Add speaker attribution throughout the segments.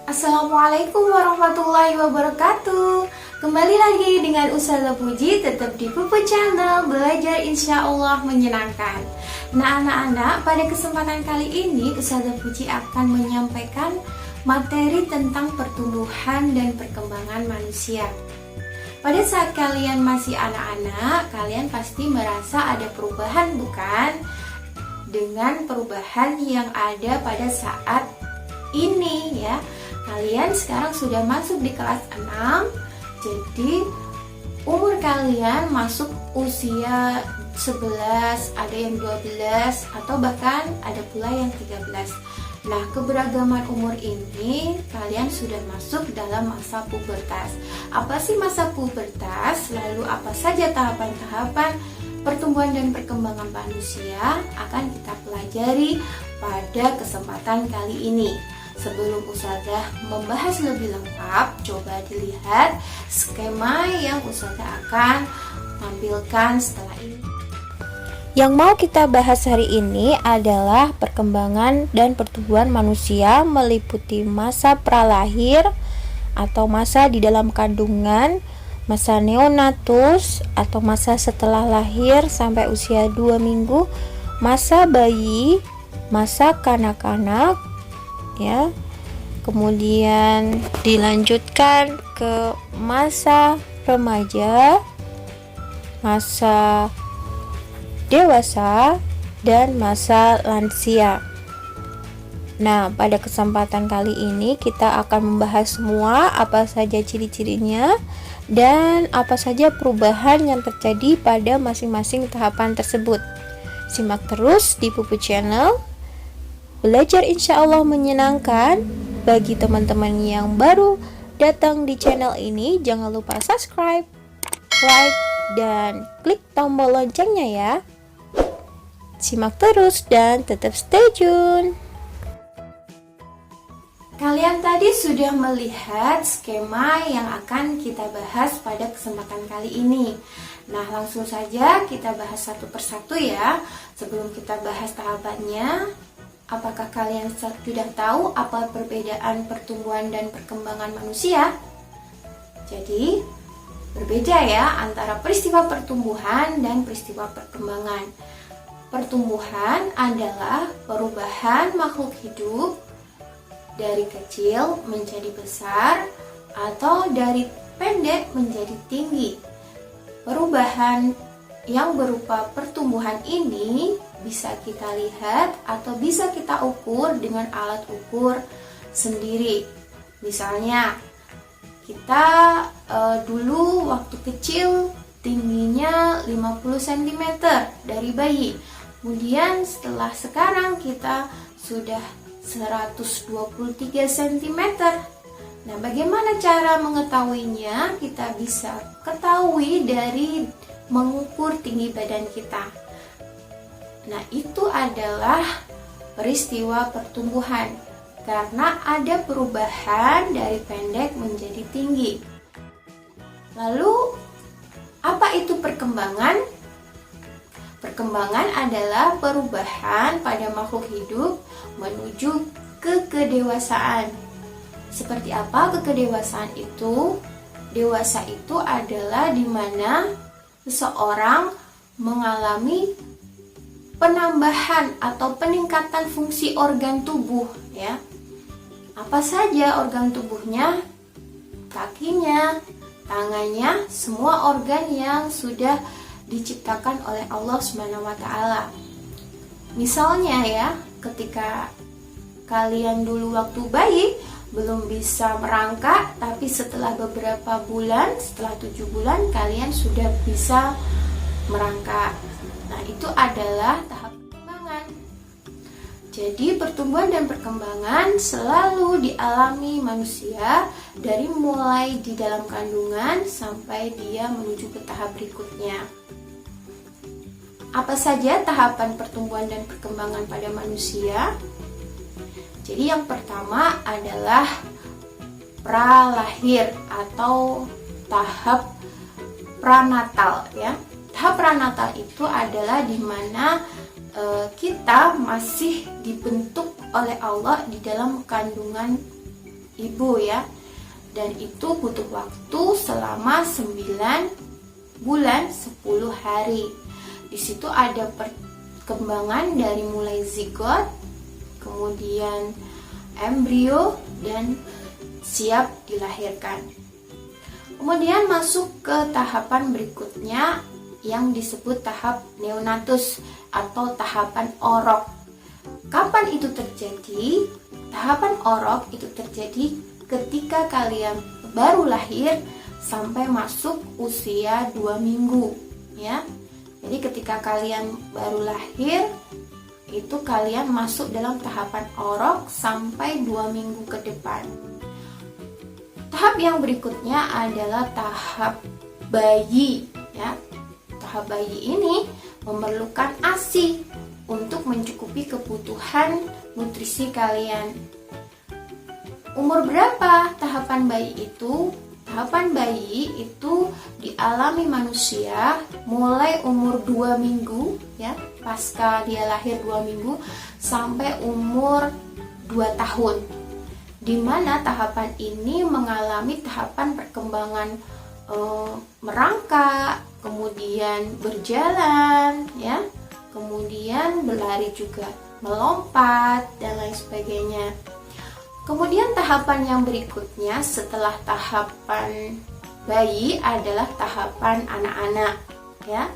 Speaker 1: Assalamualaikum warahmatullahi wabarakatuh. Kembali lagi dengan Ustazah Puji, tetap di Pupu Channel, belajar insya Allah menyenangkan. Nah anak-anak, pada kesempatan kali ini Ustazah Puji akan menyampaikan materi tentang pertumbuhan dan perkembangan manusia. Pada saat kalian masih anak-anak, kalian pasti merasa ada perubahan, bukan? Dengan perubahan yang ada pada saat ini ya. Kalian sekarang sudah masuk di kelas 6. Jadi umur kalian masuk usia 11, ada yang 12 atau bahkan ada pula yang 13. Nah, keberagaman umur ini kalian sudah masuk dalam masa pubertas. Apa sih masa pubertas? Lalu apa saja tahapan-tahapan pertumbuhan dan perkembangan manusia akan kita pelajari pada kesempatan kali ini. Sebelum Ustazah membahas lebih lengkap, coba dilihat skema yang Ustazah akan tampilkan setelah ini.
Speaker 2: Yang mau kita bahas hari ini adalah perkembangan dan pertumbuhan manusia meliputi masa pralahir atau masa di dalam kandungan, masa neonatus atau masa setelah lahir sampai usia 2 minggu, masa bayi, masa kanak-kanak, ya. Kemudian dilanjutkan ke masa remaja, masa dewasa, dan masa lansia. Nah, pada kesempatan kali ini kita akan membahas semua apa saja ciri-cirinya dan apa saja perubahan yang terjadi pada masing-masing tahapan tersebut. Simak terus di Pupu Channel. Belajar insya Allah menyenangkan. Bagi teman-teman yang baru datang di channel ini, jangan lupa subscribe, like, dan klik tombol loncengnya ya. Simak terus dan tetap stay tune.
Speaker 1: Kalian tadi sudah melihat skema yang akan kita bahas pada kesempatan kali ini. Nah, langsung saja kita bahas satu persatu ya. Sebelum kita bahas tahapannya, apakah kalian sudah tahu apa perbedaan pertumbuhan dan perkembangan manusia? Jadi, berbeda ya antara peristiwa pertumbuhan dan peristiwa perkembangan. Pertumbuhan adalah perubahan makhluk hidup dari kecil menjadi besar atau dari pendek menjadi tinggi. Perubahan yang berupa pertumbuhan ini bisa kita lihat atau bisa kita ukur dengan alat ukur sendiri. Misalnya, kita dulu waktu kecil tingginya 50 cm dari bayi. Kemudian setelah sekarang kita sudah 123 cm. Nah, bagaimana cara mengetahuinya? Kita bisa ketahui dari mengukur tinggi badan kita. Nah, itu adalah peristiwa pertumbuhan karena ada perubahan dari pendek menjadi tinggi. Lalu, apa itu perkembangan? Perkembangan adalah perubahan pada makhluk hidup menuju ke kedewasaan. Seperti apa kedewasaan itu? Dewasa itu adalah di mana seseorang mengalami penambahan atau peningkatan fungsi organ tubuh ya. Apa saja organ tubuhnya? Kakinya, tangannya, semua organ yang sudah diciptakan oleh Allah SWT. Misalnya ya, ketika kalian dulu waktu bayi belum bisa merangkak, tapi setelah beberapa bulan, setelah 7 bulan kalian sudah bisa merangkak. Nah, itu adalah tahap perkembangan. Jadi pertumbuhan dan perkembangan selalu dialami manusia dari mulai di dalam kandungan sampai dia menuju ke tahap berikutnya. Apa saja tahapan pertumbuhan dan perkembangan pada manusia? Jadi yang pertama adalah pralahir atau tahap pranatal ya. Tahap pranatal itu adalah di mana kita masih dibentuk oleh Allah di dalam kandungan ibu ya. Dan itu butuh waktu selama 9 bulan 10 hari. Di situ ada perkembangan dari mulai zigot, kemudian embrio dan siap dilahirkan. Kemudian masuk ke tahapan berikutnya yang disebut tahap neonatus atau tahapan orok. Kapan itu terjadi? Tahapan orok itu terjadi ketika kalian baru lahir sampai masuk usia 2 minggu ya. Jadi ketika kalian baru lahir itu kalian masuk dalam tahapan orok sampai 2 minggu ke depan. Tahap yang berikutnya adalah tahap bayi ya. Tahap bayi ini memerlukan ASI untuk mencukupi kebutuhan nutrisi kalian. Umur berapa tahapan bayi itu? Tahapan bayi itu dialami manusia mulai umur 2 minggu ya, pasca dia lahir 2 minggu sampai umur 2 tahun. Di mana tahapan ini mengalami tahapan perkembangan merangkak, kemudian berjalan ya, kemudian berlari juga, melompat dan lain sebagainya. Kemudian tahapan yang berikutnya setelah tahapan bayi adalah tahapan anak-anak ya.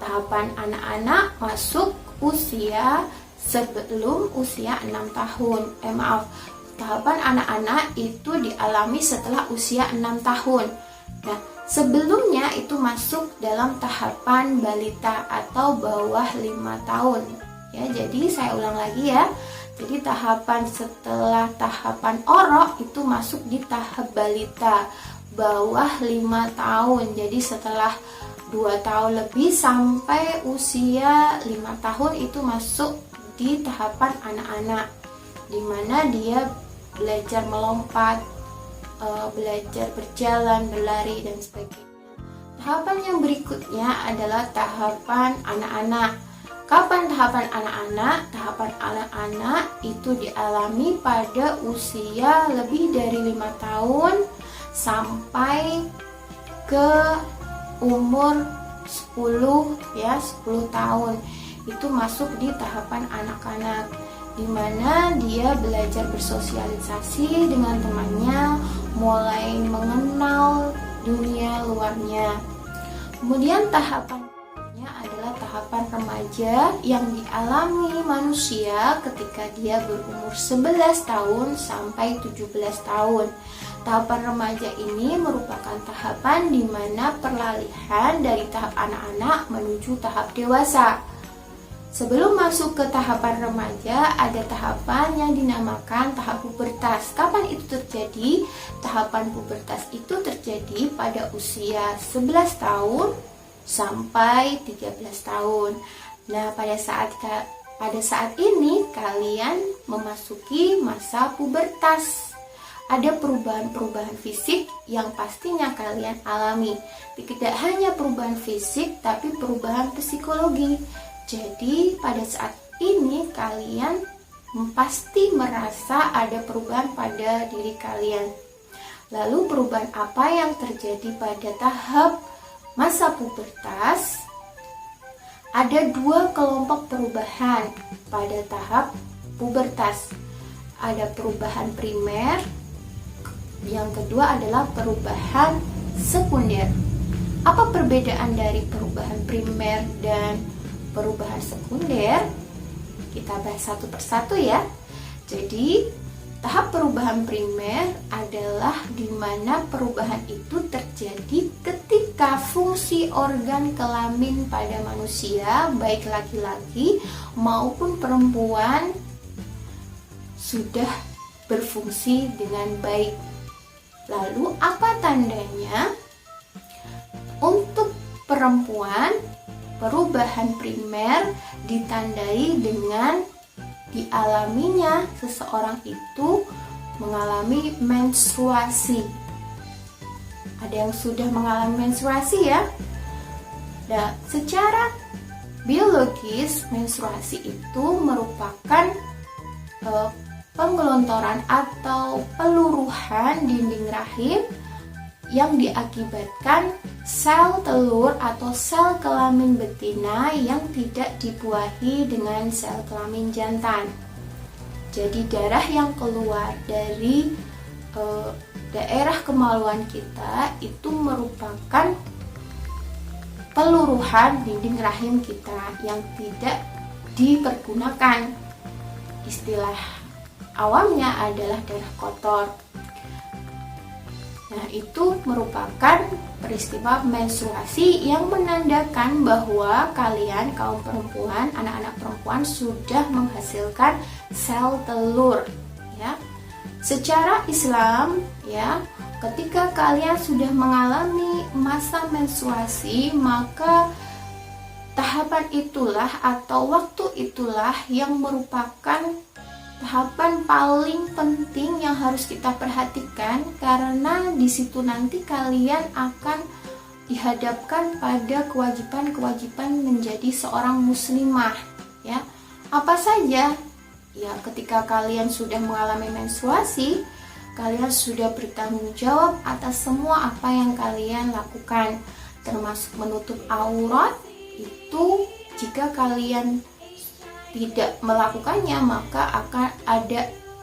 Speaker 1: Tahapan anak-anak masuk usia sebelum usia 6 tahun. Tahapan anak-anak itu dialami setelah usia 6 tahun. Nah, sebelumnya itu masuk dalam tahapan balita atau bawah 5 tahun. Ya, jadi saya ulang lagi ya. Jadi tahapan setelah tahapan orok itu masuk di tahap balita bawah 5 tahun. Jadi setelah 2 tahun lebih sampai usia 5 tahun itu masuk di tahapan anak-anak, di mana dia belajar melompat, belajar berjalan, berlari dan sebagainya. Tahapan yang berikutnya adalah tahapan anak-anak. Kapan tahapan anak-anak? Tahapan anak-anak itu dialami pada usia lebih dari 5 tahun sampai ke umur 10 ya, 10 tahun. Itu masuk di tahapan anak-anak, di mana dia belajar bersosialisasi dengan temannya, mulai mengenal dunia luarnya. Kemudian tahapan adalah tahapan remaja yang dialami manusia ketika dia berumur 11 tahun sampai 17 tahun. Tahapan remaja ini merupakan tahapan di mana peralihan dari tahap anak-anak menuju tahap dewasa. Sebelum masuk ke tahapan remaja, ada tahapan yang dinamakan tahap pubertas. Kapan itu terjadi? Tahapan pubertas itu terjadi pada usia 11 tahun sampai 13 tahun. Nah, pada saat ini kalian memasuki masa pubertas. Ada perubahan-perubahan fisik yang pastinya kalian alami. Tidak hanya perubahan fisik, tapi perubahan psikologi. Jadi, pada saat ini kalian pasti merasa ada perubahan pada diri kalian. Lalu perubahan apa yang terjadi pada tahap masa pubertas? Ada 2 kelompok perubahan pada tahap pubertas. Ada perubahan primer, yang kedua adalah perubahan sekunder. Apa perbedaan dari perubahan primer dan perubahan sekunder? Kita bahas satu persatu ya. Jadi, tahap perubahan primer adalah di mana perubahan itu terjadi ketika fungsi organ kelamin pada manusia, baik laki-laki maupun perempuan, sudah berfungsi dengan baik. Lalu apa tandanya? Untuk perempuan, perubahan primer ditandai dengan dialaminya seseorang itu mengalami menstruasi. Ada yang sudah mengalami menstruasi ya? Nah, secara biologis menstruasi itu merupakan penggelontoran atau peluruhan dinding rahim yang diakibatkan sel telur atau sel kelamin betina yang tidak dibuahi dengan sel kelamin jantan. Jadi darah yang keluar dari daerah kemaluan kita itu merupakan peluruhan dinding rahim kita yang tidak dipergunakan. Istilah awamnya adalah darah kotor. Nah, itu merupakan peristiwa menstruasi yang menandakan bahwa kalian kaum perempuan, anak-anak perempuan sudah menghasilkan sel telur, ya. Secara Islam, ya, ketika kalian sudah mengalami masa menstruasi, maka tahapan itulah atau waktu itulah yang merupakan tahapan paling penting yang harus kita perhatikan, karena di situ nanti kalian akan dihadapkan pada kewajiban-kewajiban menjadi seorang muslimah, ya. Apa saja? Ya, ketika kalian sudah mengalami menstruasi, kalian sudah bertanggung jawab atas semua apa yang kalian lakukan, termasuk menutup aurat. Itu jika kalian tidak melakukannya, maka akan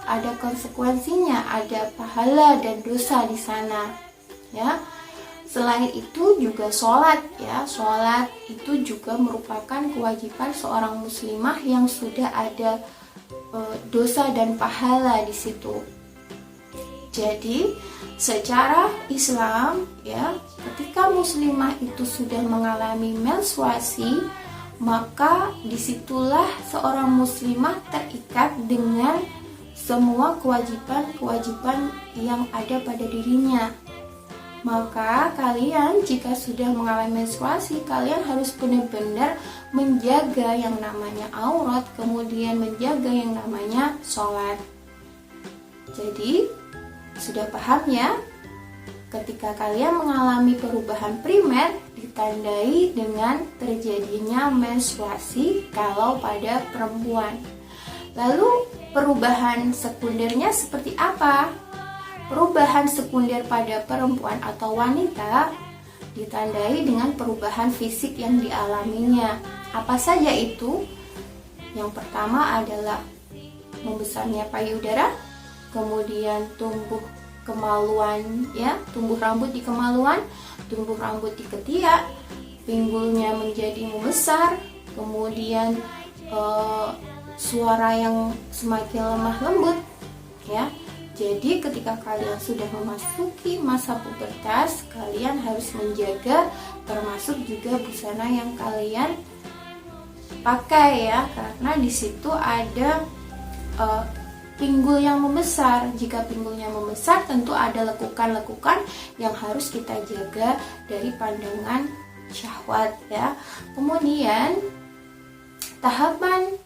Speaker 1: ada konsekuensinya, ada pahala dan dosa di sana, ya. Selain itu juga sholat, ya. Sholat itu juga merupakan kewajiban seorang muslimah yang sudah ada dosa dan pahala di situ. Jadi secara Islam, ya, ketika muslimah itu sudah mengalami menstruasi, maka disitulah seorang muslimah terikat dengan semua kewajiban-kewajiban yang ada pada dirinya. Maka kalian jika sudah mengalami menstruasi, kalian harus benar-benar menjaga yang namanya aurat, kemudian menjaga yang namanya sholat. Jadi sudah paham ya? Ketika kalian mengalami perubahan primer ditandai dengan terjadinya menstruasi kalau pada perempuan. Lalu perubahan sekundernya seperti apa? Perubahan sekunder pada perempuan atau wanita ditandai dengan perubahan fisik yang dialaminya. Apa saja itu? Yang pertama adalah membesarnya payudara, kemudian tumbuh kemaluan, ya, tumbuh rambut di kemaluan, tumbuh rambut di ketiak, pinggulnya menjadi membesar, kemudian suara yang semakin lemah lembut, ya. Jadi ketika kalian sudah memasuki masa pubertas, kalian harus menjaga termasuk juga busana yang kalian pakai, ya, karena di situ ada pinggul yang membesar. Jika pinggulnya membesar, tentu ada lekukan-lekukan yang harus kita jaga dari pandangan syahwat, ya. Kemudian tahapan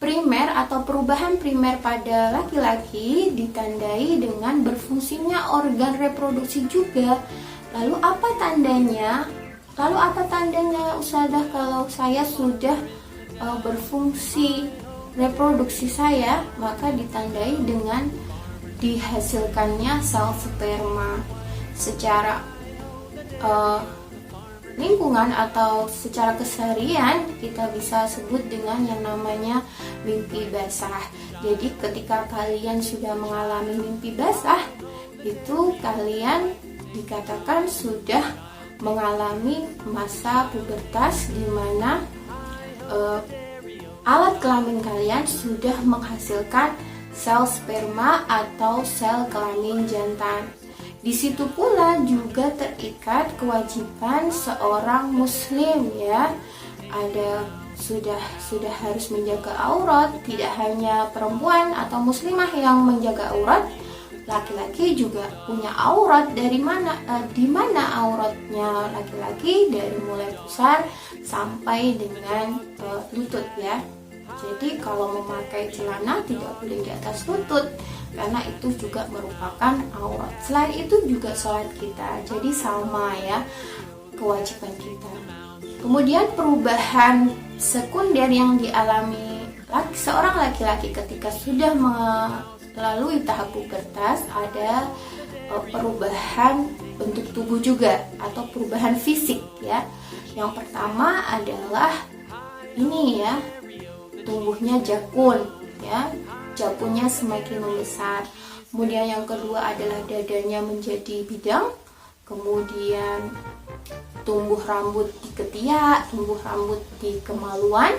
Speaker 1: primer atau perubahan primer pada laki-laki ditandai dengan berfungsinya organ reproduksi juga. Lalu apa tandanya? Ustazah, kalau saya sudah berfungsi reproduksi saya, maka ditandai dengan dihasilkannya sel sperma. Secara lingkungan atau secara keseharian kita bisa sebut dengan yang namanya mimpi basah. Jadi ketika kalian sudah mengalami mimpi basah, itu kalian dikatakan sudah mengalami masa pubertas, di mana alat kelamin kalian sudah menghasilkan sel sperma atau sel kelamin jantan. Di situ pula juga terikat kewajiban seorang muslim, ya. Ada sudah harus menjaga aurat, tidak hanya perempuan atau muslimah yang menjaga aurat, laki-laki juga punya aurat. Dari mana? Di mana auratnya laki-laki? Dari mulai pusar sampai dengan lutut, ya. Jadi kalau memakai celana tidak boleh di atas lutut, karena itu juga merupakan aurat. Selain itu juga sholat kita, jadi sama, ya, kewajiban kita. Kemudian perubahan sekunder yang dialami Seorang laki-laki ketika sudah melalui tahap pubertas ada perubahan bentuk tubuh juga atau perubahan fisik ya. Yang pertama adalah ini ya, tumbuhnya jakun ya, jakunnya semakin membesar. Kemudian yang kedua adalah dadanya menjadi bidang, kemudian tumbuh rambut di ketiak, tumbuh rambut di kemaluan,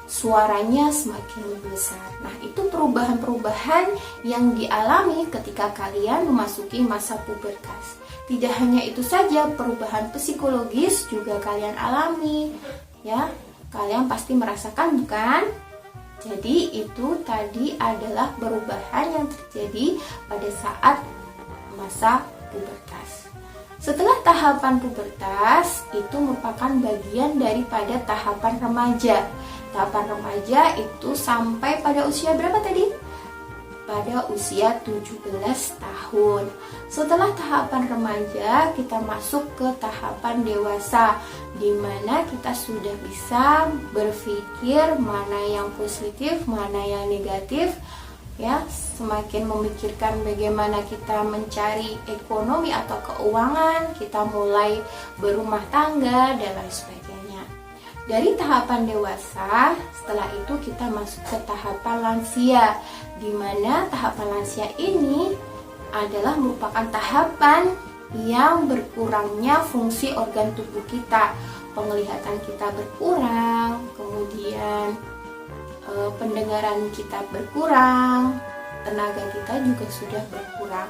Speaker 1: suaranya semakin membesar. Nah, itu perubahan-perubahan yang dialami ketika kalian memasuki masa pubertas. Tidak hanya itu saja, perubahan psikologis juga kalian alami ya. Kalian pasti merasakan, bukan? Jadi itu tadi adalah perubahan yang terjadi pada saat masa pubertas. Setelah tahapan pubertas itu merupakan bagian daripada tahapan remaja. Tahapan remaja itu sampai pada usia berapa tadi? Pada usia 17 tahun. Setelah tahapan remaja, kita masuk ke tahapan dewasa, di mana kita sudah bisa berpikir mana yang positif, mana yang negatif, ya, semakin memikirkan bagaimana kita mencari ekonomi atau keuangan, kita mulai berumah tangga dan lain sebagainya. Dari tahapan dewasa, setelah itu kita masuk ke tahapan lansia, di mana tahapan lansia ini adalah merupakan tahapan yang berkurangnya fungsi organ tubuh kita. Penglihatan kita berkurang, kemudian pendengaran kita berkurang, tenaga kita juga sudah berkurang.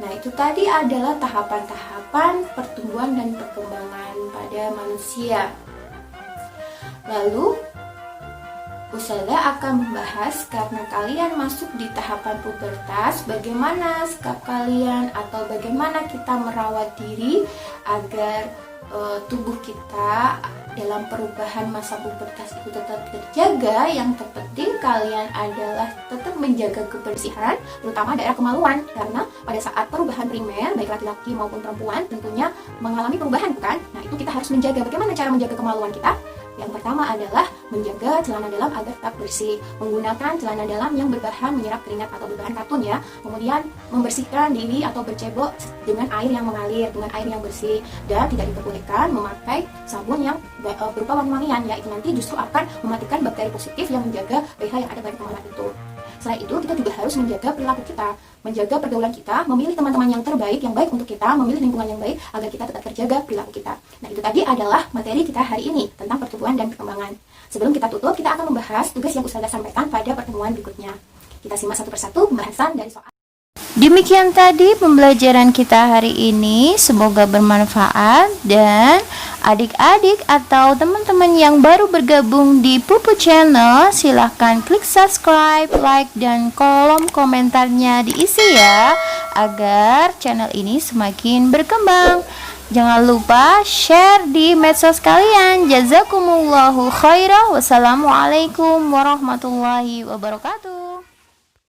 Speaker 1: Nah, itu tadi adalah tahapan-tahapan pertumbuhan dan perkembangan pada manusia. Lalu Ustazah akan membahas karena kalian masuk di tahapan pubertas, bagaimana sikap kalian atau bagaimana kita merawat diri agar tubuh kita dalam perubahan masa pubertas itu tetap terjaga. Yang terpenting kalian adalah tetap menjaga kebersihan, terutama daerah kemaluan, karena pada saat perubahan primer baik laki-laki maupun perempuan tentunya mengalami perubahan, bukan? Nah, itu kita harus menjaga. Bagaimana cara menjaga kemaluan kita? Yang pertama adalah menjaga celana dalam agar tetap bersih, menggunakan celana dalam yang berbahan menyerap keringat atau berbahan katun ya. Kemudian membersihkan diri atau bercebok dengan air yang mengalir, dengan air yang bersih, dan tidak diperbolehkan memakai sabun yang berupa wangi-wangian ya, itu nanti justru akan mematikan bakteri positif yang menjaga pH yang ada pada kemaluan itu. Selain itu, kita juga harus menjaga perilaku kita, menjaga pergaulan kita, memilih teman-teman yang terbaik, yang baik untuk kita, memilih lingkungan yang baik agar kita tetap terjaga perilaku kita. Nah, itu tadi adalah materi kita hari ini tentang pertumbuhan dan perkembangan. Sebelum kita tutup, kita akan membahas tugas yang Ustazah sampaikan pada pertemuan berikutnya. Kita simak satu persatu pembahasan dari soal.
Speaker 2: Demikian tadi pembelajaran kita hari ini, semoga bermanfaat dan adik-adik atau teman-teman yang baru bergabung di Pupu Channel silahkan klik subscribe, like, dan kolom komentarnya diisi ya, agar channel ini semakin berkembang. Jangan lupa share di medsos kalian. Jazakumullahu khairah. Wassalamualaikum warahmatullahi wabarakatuh.